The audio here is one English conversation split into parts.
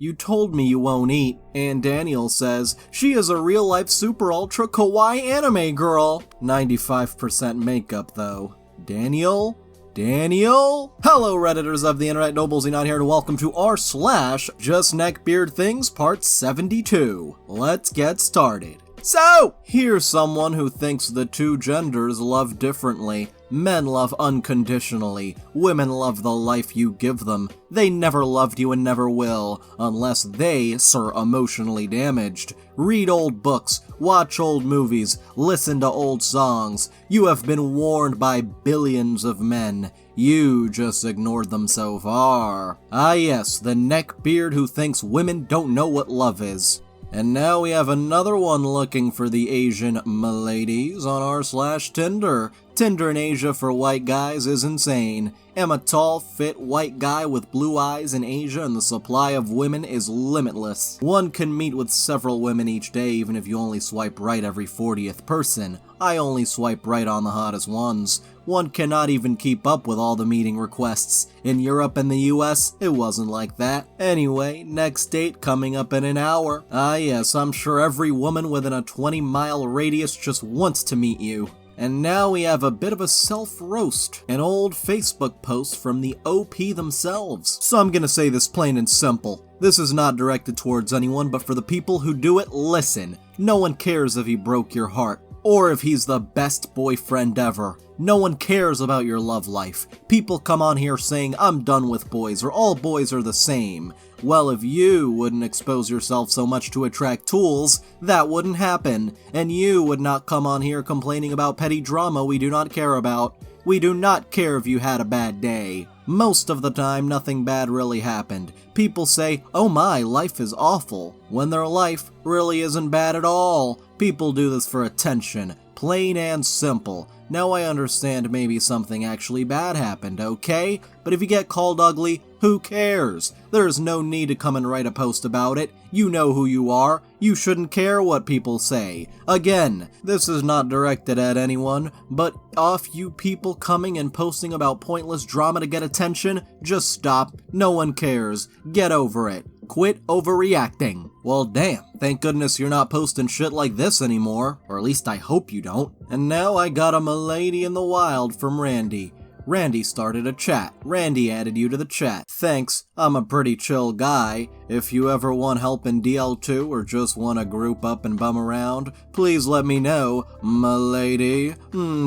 You told me you won't eat. And Daniel says, she is a real-life super ultra kawaii anime girl. 95% makeup though. Daniel? Hello Redditors of the internet, Noble Xenon here, and welcome to r/JustNeckbeardThings part 72. Let's get started. So, here's someone who thinks the two genders love differently. Men love unconditionally. Women love the life you give them. They never loved you and never will, unless they are emotionally damaged. Read old books, watch old movies, listen to old songs. You have been warned by billions of men. You just ignored them so far. Ah yes, the neckbeard who thinks women don't know what love is. And now we have another one looking for the Asian MLadies on r/Tinder. Tinder in Asia for white guys is insane. Am a tall, fit, white guy with blue eyes in Asia, and the supply of women is limitless. One can meet with several women each day even if you only swipe right every 40th person. I only swipe right on the hottest ones. One cannot even keep up with all the meeting requests. In Europe and the US, it wasn't like that. Anyway, next date coming up in an hour. Ah yes, I'm sure every woman within a 20-mile radius just wants to meet you. And now we have a bit of a self-roast, an old Facebook post from the OP themselves. So I'm gonna say this plain and simple. This is not directed towards anyone, but for the people who do it, listen. No one cares if he broke your heart, or if he's the best boyfriend ever. No one cares about your love life. People come on here saying, I'm done with boys, or all boys are the same. Well, if you wouldn't expose yourself so much to attract tools, that wouldn't happen. And you would not come on here complaining about petty drama we do not care about. We do not care if you had a bad day. Most of the time, nothing bad really happened. People say, oh my, life is awful, when their life really isn't bad at all. People do this for attention. Plain and simple. Now I understand maybe something actually bad happened, okay? But if you get called ugly, who cares? There's no need to come and write a post about it. You know who you are. You shouldn't care what people say. Again, this is not directed at anyone, but off you people coming and posting about pointless drama to get attention, just stop. No one cares. Get over it. Quit overreacting. Well damn, thank goodness you're not posting shit like this anymore, or at least I hope you don't. And now I got a MLady in the wild from Randy. Randy started a chat. Randy added you to the chat. Thanks, I'm a pretty chill guy. If you ever want help in DL2 or just want to group up and bum around, please let me know, MLady.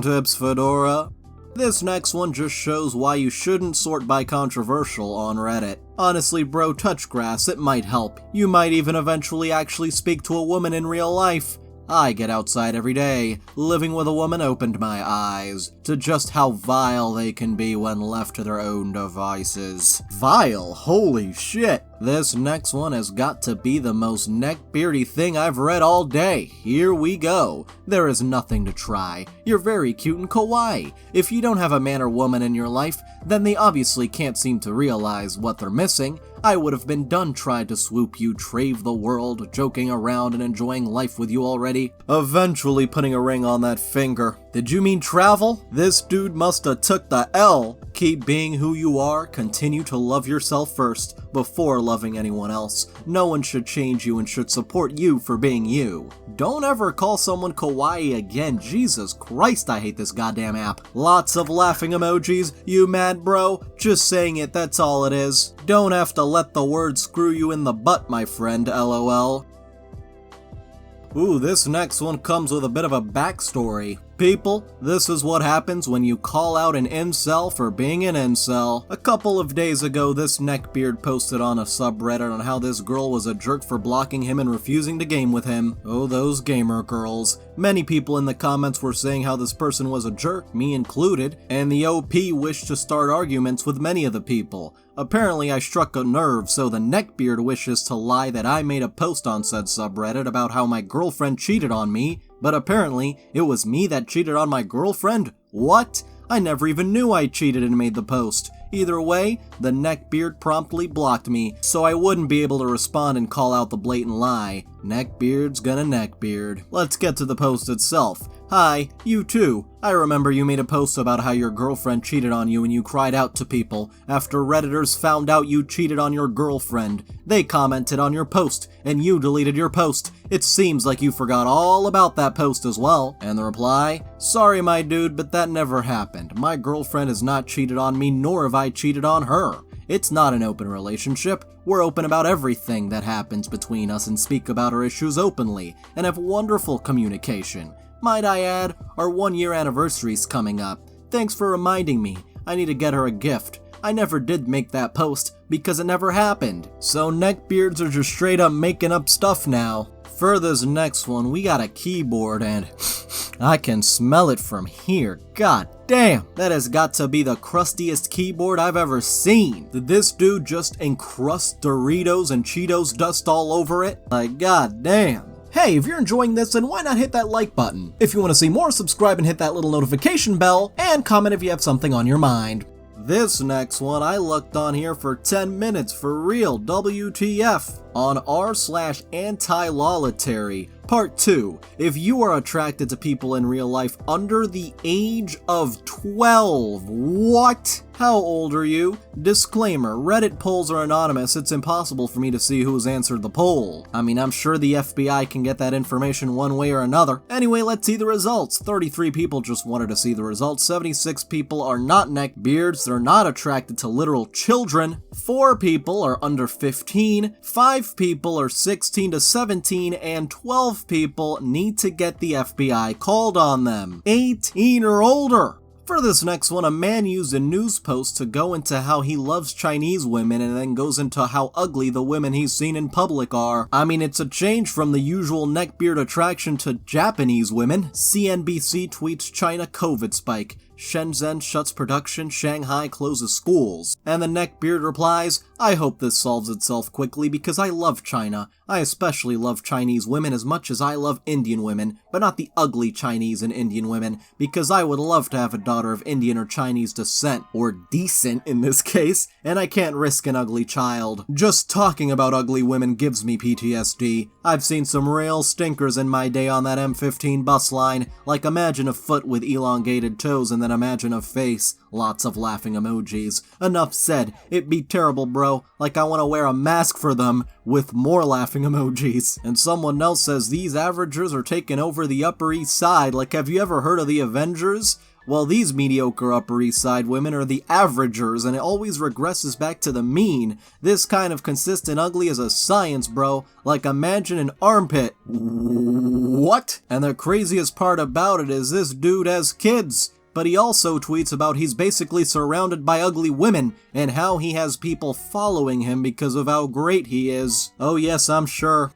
Tips fedora. This next one just shows why you shouldn't sort by controversial on Reddit. Honestly bro, touch grass, it might help. You might even eventually actually speak to a woman in real life. I get outside every day. Living with a woman opened my eyes to just how vile they can be when left to their own devices. Vile? Holy shit. This next one has got to be the most neckbeardy thing I've read all day. Here we go. There is nothing to try. You're very cute and kawaii. If you don't have a man or woman in your life, then they obviously can't seem to realize what they're missing. I would have been done trying to swoop you, trave the world, joking around and enjoying life with you already. Eventually putting a ring on that finger. Did you mean travel? This dude musta took the L. Keep being who you are, continue to love yourself first, before loving anyone else. No one should change you and should support you for being you. Don't ever call someone kawaii again, Jesus Christ, I hate this goddamn app. Lots of laughing emojis, you mad bro? Just saying it, that's all it is. Don't have to let the word screw you in the butt, my friend, LOL. Ooh, this next one comes with a bit of a backstory. People, this is what happens when you call out an incel for being an incel. A couple of days ago, this neckbeard posted on a subreddit on how this girl was a jerk for blocking him and refusing to game with him. Oh, those gamer girls. Many people in the comments were saying how this person was a jerk, me included, and the OP wished to start arguments with many of the people. Apparently I struck a nerve, so the neckbeard wishes to lie that I made a post on said subreddit about how my girlfriend cheated on me, but apparently it was me that cheated on my girlfriend? What? I never even knew I cheated and made the post. Either way, the neckbeard promptly blocked me, so I wouldn't be able to respond and call out the blatant lie. Neckbeard's gonna neckbeard. Let's get to the post itself. Hi, you too. I remember you made a post about how your girlfriend cheated on you and you cried out to people. After Redditors found out you cheated on your girlfriend, they commented on your post, and you deleted your post. It seems like you forgot all about that post as well. And the reply? Sorry, my dude, but that never happened. My girlfriend has not cheated on me, nor have I cheated on her. It's not an open relationship. We're open about everything that happens between us and speak about our issues openly, and have wonderful communication. Might I add, our 1-year anniversary's coming up. Thanks for reminding me. I need to get her a gift. I never did make that post, because it never happened. So neckbeards are just straight up making up stuff now. For this next one, we got a keyboard and I can smell it from here. God damn, that has got to be the crustiest keyboard I've ever seen. Did this dude just encrust Doritos and Cheetos dust all over it? Like, god damn. Hey, if you're enjoying this, then why not hit that like button? If you want to see more, subscribe and hit that little notification bell, and comment if you have something on your mind. This next one, I looked on here for 10 minutes for real, WTF. On r/anti-lolitary, Part 2. If you are attracted to people in real life under the age of 12, what? How old are you? Disclaimer, Reddit polls are anonymous, it's impossible for me to see who has answered the poll. I mean, I'm sure the FBI can get that information one way or another. Anyway, let's see the results. 33 people just wanted to see the results, 76 people are not neckbeards, they're not attracted to literal children, 4 people are under 15, 5 people are 16 to 17, and 12 people need to get the FBI called on them. 18 or older. For this next one, a man used a news post to go into how he loves Chinese women and then goes into how ugly the women he's seen in public are. I mean, it's a change from the usual neckbeard attraction to Japanese women. CNBC tweets China COVID spike. Shenzhen shuts production, Shanghai closes schools. And the neckbeard replies, I hope this solves itself quickly because I love China. I especially love Chinese women as much as I love Indian women, but not the ugly Chinese and Indian women, because I would love to have a daughter of Indian or Chinese descent, or decent in this case, and I can't risk an ugly child. Just talking about ugly women gives me PTSD. I've seen some real stinkers in my day on that M15 bus line, like imagine a foot with elongated toes and then imagine a face. Lots of laughing emojis. Enough said. It'd be terrible, bro. Like I want to wear a mask for them with more laughing emojis. And someone else says these Averagers are taking over the Upper East Side. Like, have you ever heard of the Avengers? Well, these mediocre Upper East Side women are the Averagers, and it always regresses back to the mean. This kind of consistent ugly is a science, bro. Like, imagine an armpit. What? And the craziest part about it is this dude has kids. But he also tweets about he's basically surrounded by ugly women, and how he has people following him because of how great he is. Oh yes, I'm sure.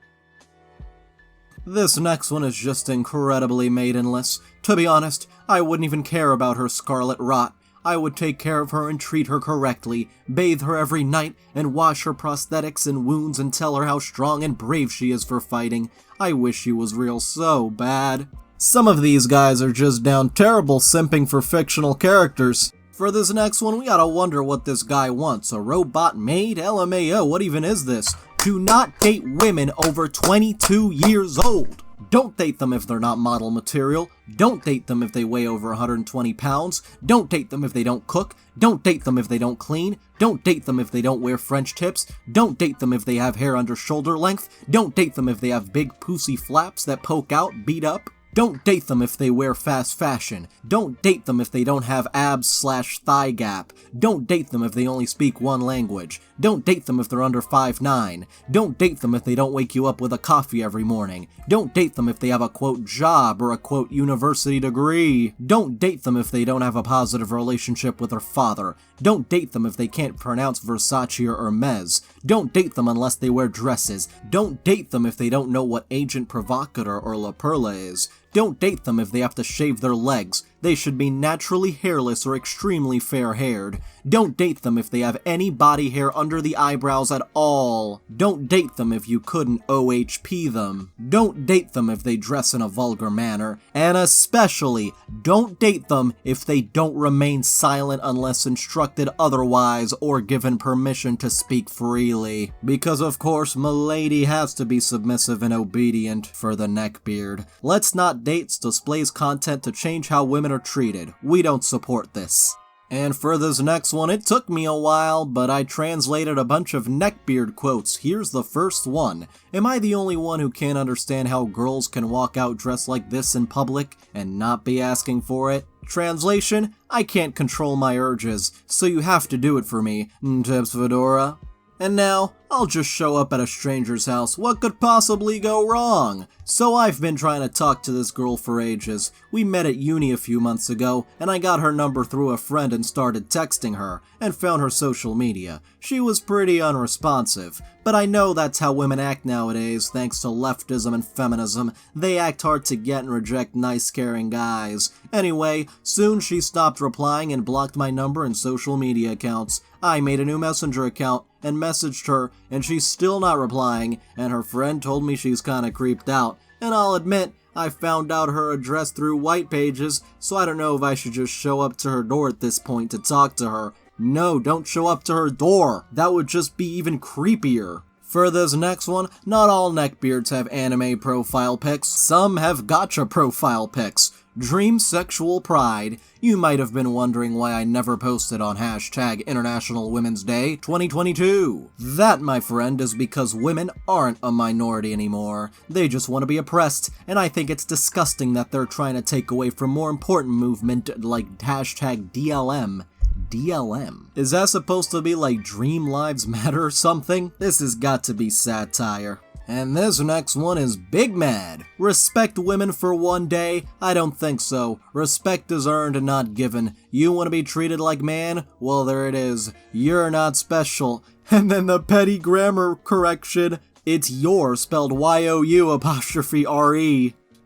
This next one is just incredibly maidenless. To be honest, I wouldn't even care about her Scarlet rot. I would take care of her and treat her correctly, bathe her every night, and wash her prosthetics and wounds and tell her how strong and brave she is for fighting. I wish she was real so bad. Some of these guys are just down terrible simping for fictional characters. For this next one, we gotta wonder what this guy wants. A robot maid? LMAO, what even is this? Do not date women over 22 years old. Don't date them if they're not model material. Don't date them if they weigh over 120 pounds. Don't date them if they don't cook. Don't date them if they don't clean. Don't date them if they don't wear French tips. Don't date them if they have hair under shoulder length. Don't date them if they have big pussy flaps that poke out, beat up. Don't date them if they wear fast fashion. Don't date them if they don't have abs/thigh gap. Don't date them if they only speak one language. Don't date them if they're under 5'9". Don't date them if they don't wake you up with a coffee every morning. Don't date them if they have a quote job or a quote university degree. Don't date them if they don't have a positive relationship with their father. Don't date them if they can't pronounce Versace or Hermes. Don't date them unless they wear dresses. Don't date them if they don't know what agent provocateur or La Perla is. Don't date them if they have to shave their legs. They should be naturally hairless or extremely fair-haired. Don't date them if they have any body hair under the eyebrows at all. Don't date them if you couldn't OHP them. Don't date them if they dress in a vulgar manner. And especially, don't date them if they don't remain silent unless instructed otherwise or given permission to speak freely. Because of course, MLady has to be submissive and obedient for the neckbeard. Let's not Dates displays content to change how women are treated. We don't support this. And for this next one, it took me a while, but I translated a bunch of Neckbeard quotes. Here's the first one. Am I the only one who can't understand how girls can walk out dressed like this in public and not be asking for it? Translation, I can't control my urges, so you have to do it for me, tips Fedora. And now, I'll just show up at a stranger's house. What could possibly go wrong? So I've been trying to talk to this girl for ages. We met at uni a few months ago, and I got her number through a friend and started texting her, and found her social media. She was pretty unresponsive, but I know that's how women act nowadays, thanks to leftism and feminism. They act hard to get and reject nice, caring guys. Anyway, soon she stopped replying and blocked my number and social media accounts. I made a new messenger account and messaged her, and she's still not replying, and her friend told me she's kinda creeped out. And I'll admit, I found out her address through white pages, so I don't know if I should just show up to her door at this point to talk to her. No, don't show up to her door. That would just be even creepier. For this next one, not all neckbeards have anime profile pics. Some have gacha profile pics. Dream sexual pride. You might have been wondering why I never posted on hashtag International Women's Day 2022. That, my friend, is because women aren't a minority anymore. They just want to be oppressed, and I think it's disgusting that they're trying to take away from more important movement like hashtag DLM. DLM. Is that supposed to be like Dream Lives Matter or something? This has got to be satire. And this next one is big mad. Respect women for one day? I don't think so. Respect is earned and not given. You want to be treated like man? Well, there it is. You're not special. And then the petty grammar correction. It's your spelled Y-O-U''RE.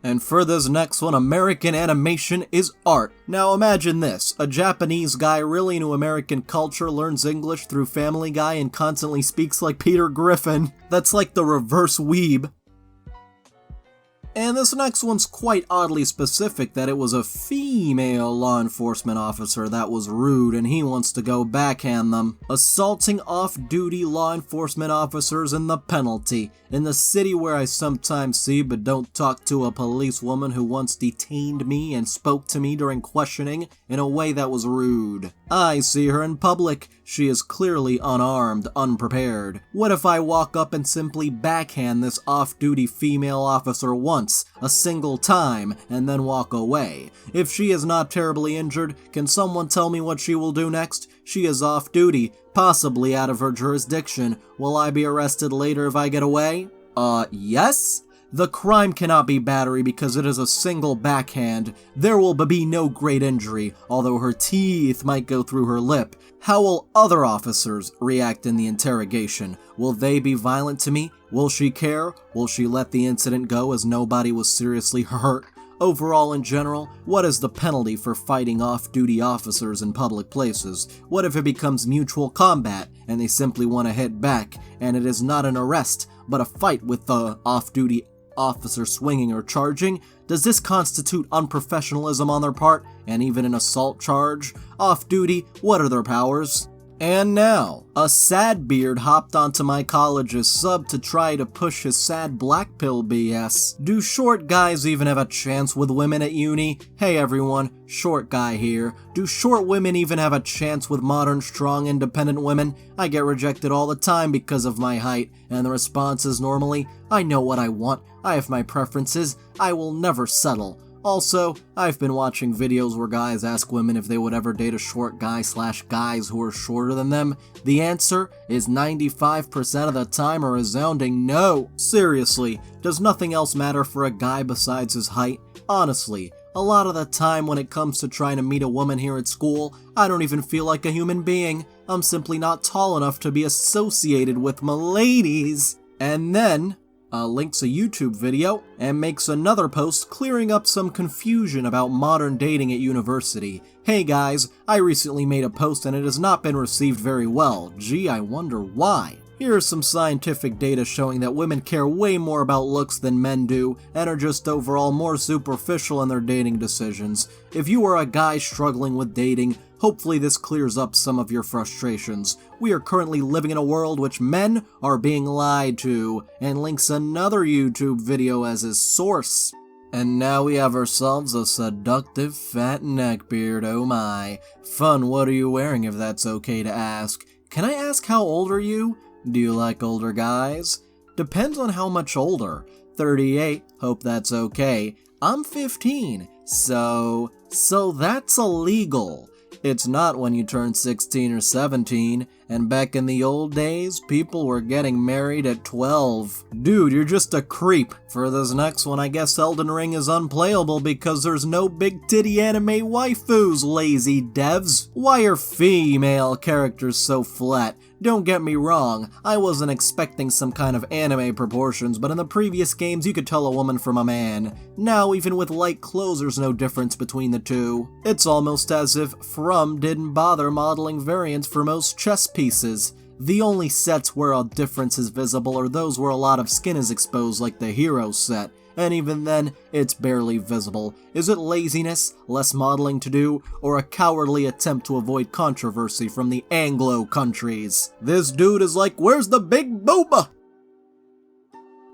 And for this next one, American animation is art. Now imagine this, a Japanese guy really into American culture learns English through Family Guy and constantly speaks like Peter Griffin. That's like the reverse weeb. And this next one's quite oddly specific that it was a female law enforcement officer that was rude and he wants to go backhand them. Assaulting off-duty law enforcement officers and the penalty. In the city where I sometimes see but don't talk to a policewoman who once detained me and spoke to me during questioning in a way that was rude. I see her in public. She is clearly unarmed, unprepared. What if I walk up and simply backhand this off-duty female officer once, a single time, and then walk away? If she is not terribly injured, can someone tell me what she will do next? She is off-duty, possibly out of her jurisdiction. Will I be arrested later if I get away? Yes? The crime cannot be battery because it is a single backhand. There will be no great injury, although her teeth might go through her lip. How will other officers react in the interrogation? Will they be violent to me? Will she care? Will she let the incident go as nobody was seriously hurt? Overall, in general, what is the penalty for fighting off-duty officers in public places? What if it becomes mutual combat and they simply want to hit back and it is not an arrest, but a fight with the off-duty officer swinging or charging? Does this constitute unprofessionalism on their part, and even an assault charge? Off-duty, what are their powers? And now, a sad beard hopped onto my college's sub to try to push his sad black pill BS. Do short guys even have a chance with women at uni? Hey everyone, short guy here. Do short women even have a chance with modern, strong, independent women? I get rejected all the time because of my height, and the response is normally, I know what I want, I have my preferences, I will never settle. Also, I've been watching videos where guys ask women if they would ever date a short guy / guys who are shorter than them. The answer is 95% of the time a resounding no. Seriously, does nothing else matter for a guy besides his height? Honestly, a lot of the time when it comes to trying to meet a woman here at school, I don't even feel like a human being. I'm simply not tall enough to be associated with MLadies. And then links a YouTube video, and makes another post clearing up some confusion about modern dating at university. Hey guys, I recently made a post and it has not been received very well. Gee, I wonder why. Here's some scientific data showing that women care way more about looks than men do, and are just overall more superficial in their dating decisions. If you are a guy struggling with dating, hopefully this clears up some of your frustrations. We are currently living in a world which men are being lied to, and links another YouTube video as his source. And now we have ourselves a seductive fat neckbeard, oh my. Fun, what are you wearing if that's okay to ask? Can I ask how old are you? Do you like older guys? Depends on how much older. 38, hope that's okay. I'm 15, so that's illegal. It's not when you turn 16 or 17, and back in the old days, people were getting married at 12. Dude, you're just a creep. For this next one, I guess Elden Ring is unplayable because there's no big titty anime waifus, lazy devs. Why are female characters so flat? Don't get me wrong, I wasn't expecting some kind of anime proportions, but in the previous games you could tell a woman from a man. Now, even with light clothes, there's no difference between the two. It's almost as if From didn't bother modeling variants for most chess pieces. The only sets where a difference is visible are those where a lot of skin is exposed, like the hero set. And even then, it's barely visible. Is it laziness, less modeling to do, or a cowardly attempt to avoid controversy from the Anglo countries? This dude is like, where's the big booba?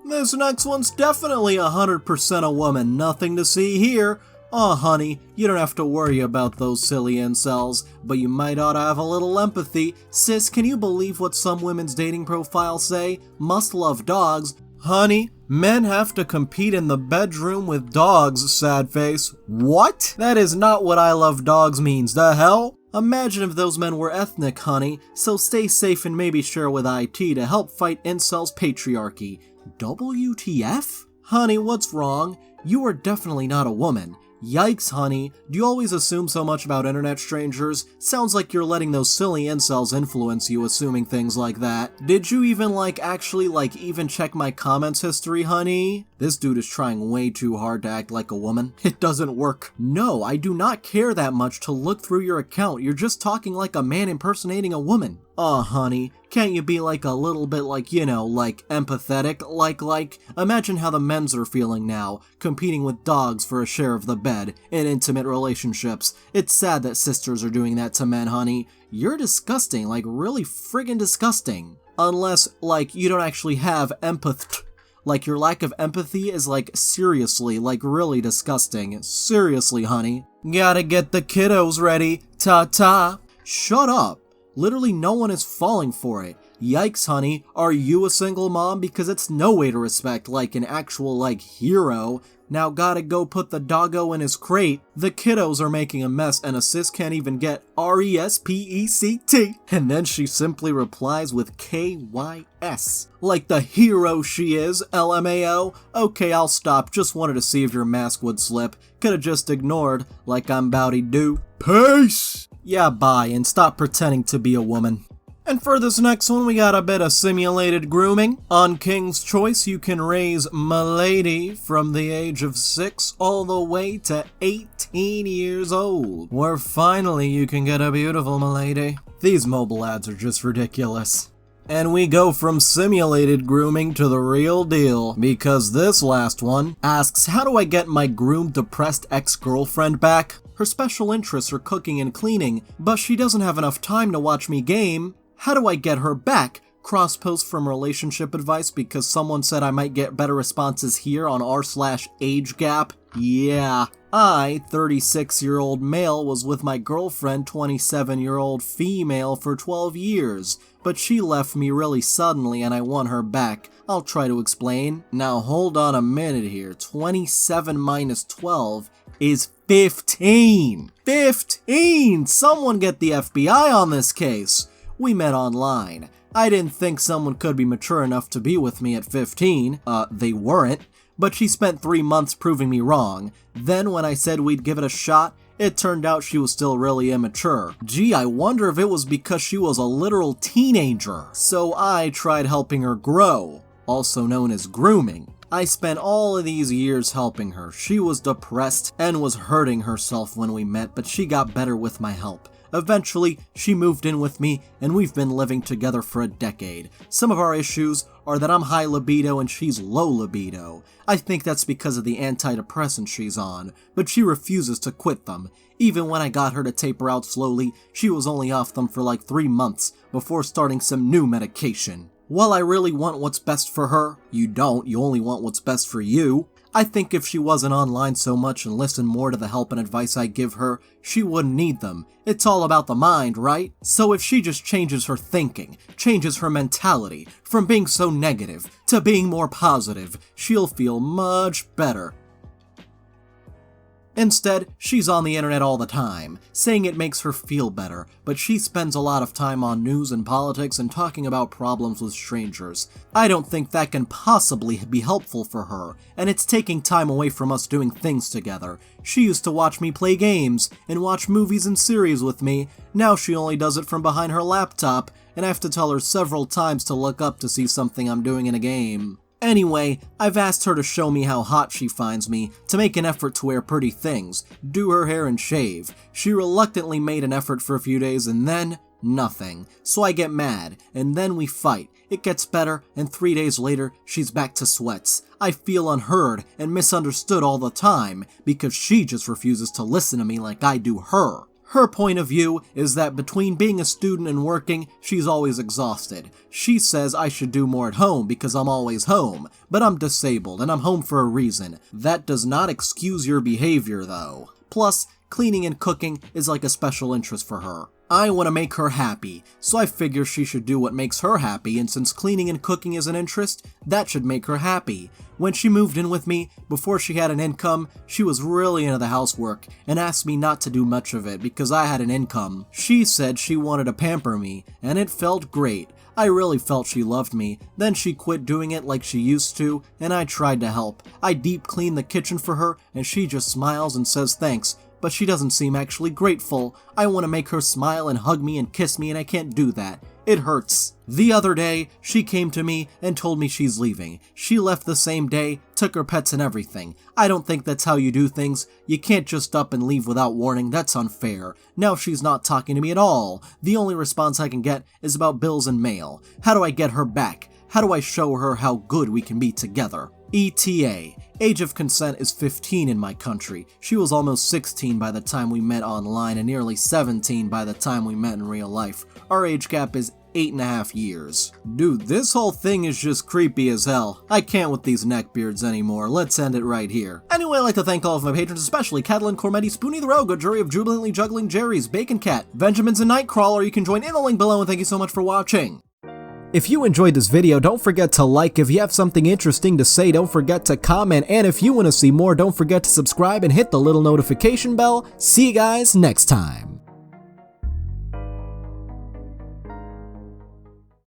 This next one's definitely 100% a woman, nothing to see here. Aw, honey, you don't have to worry about those silly incels, but you might ought to have a little empathy. Sis, can you believe what some women's dating profiles say? Must love dogs. Honey, men have to compete in the bedroom with dogs, sad face. What? That is not what I love dogs means, the hell? Imagine if those men were ethnic, honey, so stay safe and maybe share with IT to help fight incels' patriarchy. WTF? Honey, what's wrong? You are definitely not a woman. Yikes, honey. Do you always assume so much about internet strangers? Sounds like you're letting those silly incels influence you, assuming things like that. Did you even even check my comments history, honey? This dude is trying way too hard to act like a woman. It doesn't work. No, I do not care that much to look through your account. You're just talking like a man impersonating a woman. Aw, honey, can't you be a little bit empathetic? Imagine how the men's are feeling now, competing with dogs for a share of the bed in intimate relationships. It's sad that sisters are doing that to men, honey. You're disgusting, really friggin' disgusting. Unless, you don't actually have empathy. Your lack of empathy is, seriously, really disgusting. Seriously, honey. Gotta get the kiddos ready. Ta-ta. Shut up. Literally no one is falling for it. Yikes, honey, are you a single mom? Because it's no way to respect, an actual, hero. Now gotta go put the doggo in his crate. The kiddos are making a mess and a sis can't even get RESPECT. And then she simply replies with KYS. Like the hero she is, LMAO. Okay, I'll stop, just wanted to see if your mask would slip. Could've just ignored, like I'm bowdy do. Peace! Yeah, bye, and stop pretending to be a woman. And for this next one, we got a bit of simulated grooming. On King's Choice, you can raise MLady from the age of 6 all the way to 18 years old. Where finally you can get a beautiful MLady. These mobile ads are just ridiculous. And we go from simulated grooming to the real deal, because this last one asks, how do I get my groomed depressed ex-girlfriend back? Her special interests are cooking and cleaning, but she doesn't have enough time to watch me game. How do I get her back? Cross-post from relationship advice because someone said I might get better responses here on r/age gap. Yeah. I, 36-year-old male, was with my girlfriend, 27-year-old female, for 12 years, but she left me really suddenly and I want her back. I'll try to explain. Now hold on a minute here. 27 minus 12 is 15! 15! Someone get the FBI on this case! We met online. I didn't think someone could be mature enough to be with me at 15. They weren't. But she spent 3 months proving me wrong. Then when I said we'd give it a shot, it turned out she was still really immature. Gee, I wonder if it was because she was a literal teenager. So I tried helping her grow, also known as grooming. I spent all of these years helping her. She was depressed and was hurting herself when we met, but she got better with my help. Eventually, she moved in with me, and we've been living together for a decade. Some of our issues are that I'm high libido and she's low libido. I think that's because of the antidepressants she's on, but she refuses to quit them. Even when I got her to taper out slowly, she was only off them for 3 months before starting some new medication. While I really want what's best for her, you don't, you only want what's best for you. I think if she wasn't online so much and listened more to the help and advice I give her, she wouldn't need them. It's all about the mind, right? So if she just changes her thinking, changes her mentality, from being so negative to being more positive, she'll feel much better. Instead, she's on the internet all the time, saying it makes her feel better, but she spends a lot of time on news and politics and talking about problems with strangers. I don't think that can possibly be helpful for her, and it's taking time away from us doing things together. She used to watch me play games and watch movies and series with me. Now she only does it from behind her laptop, and I have to tell her several times to look up to see something I'm doing in a game. Anyway, I've asked her to show me how hot she finds me, to make an effort to wear pretty things, do her hair and shave. She reluctantly made an effort for a few days and then, nothing. So I get mad, and then we fight. It gets better, and 3 days later, she's back to sweats. I feel unheard and misunderstood all the time, because she just refuses to listen to me like I do her. Her point of view is that between being a student and working, she's always exhausted. She says I should do more at home because I'm always home, but I'm disabled and I'm home for a reason. That does not excuse your behavior though. Plus, cleaning and cooking is like a special interest for her. I want to make her happy, so I figure she should do what makes her happy, and since cleaning and cooking is an interest, that should make her happy. When she moved in with me, before she had an income, she was really into the housework and asked me not to do much of it because I had an income. She said she wanted to pamper me, and it felt great. I really felt she loved me. Then she quit doing it like she used to, and I tried to help. I deep cleaned the kitchen for her, and she just smiles and says thanks. But she doesn't seem actually grateful. I want to make her smile and hug me and kiss me, and I can't do that. It hurts. The other day, she came to me and told me she's leaving. She left the same day, took her pets and everything. I don't think that's how you do things. You can't just up and leave without warning, that's unfair. Now she's not talking to me at all. The only response I can get is about bills and mail. How do I get her back? How do I show her how good we can be together? ETA. Age of consent is 15 in my country. She was almost 16 by the time we met online and nearly 17 by the time we met in real life. Our age gap is 8.5 years. Dude, this whole thing is just creepy as hell. I can't with these neckbeards anymore. Let's end it right here. Anyway, I'd like to thank all of my patrons, especially Catalan, Cormetti, Spoonie the Rogue, a jury of jubilantly juggling Jerry's, Bacon Cat, Benjamin's, and Nightcrawler. You can join in the link below, and thank you so much for watching. If you enjoyed this video, don't forget to like. If you have something interesting to say, don't forget to comment. And if you want to see more, don't forget to subscribe and hit the little notification bell. See you guys next time.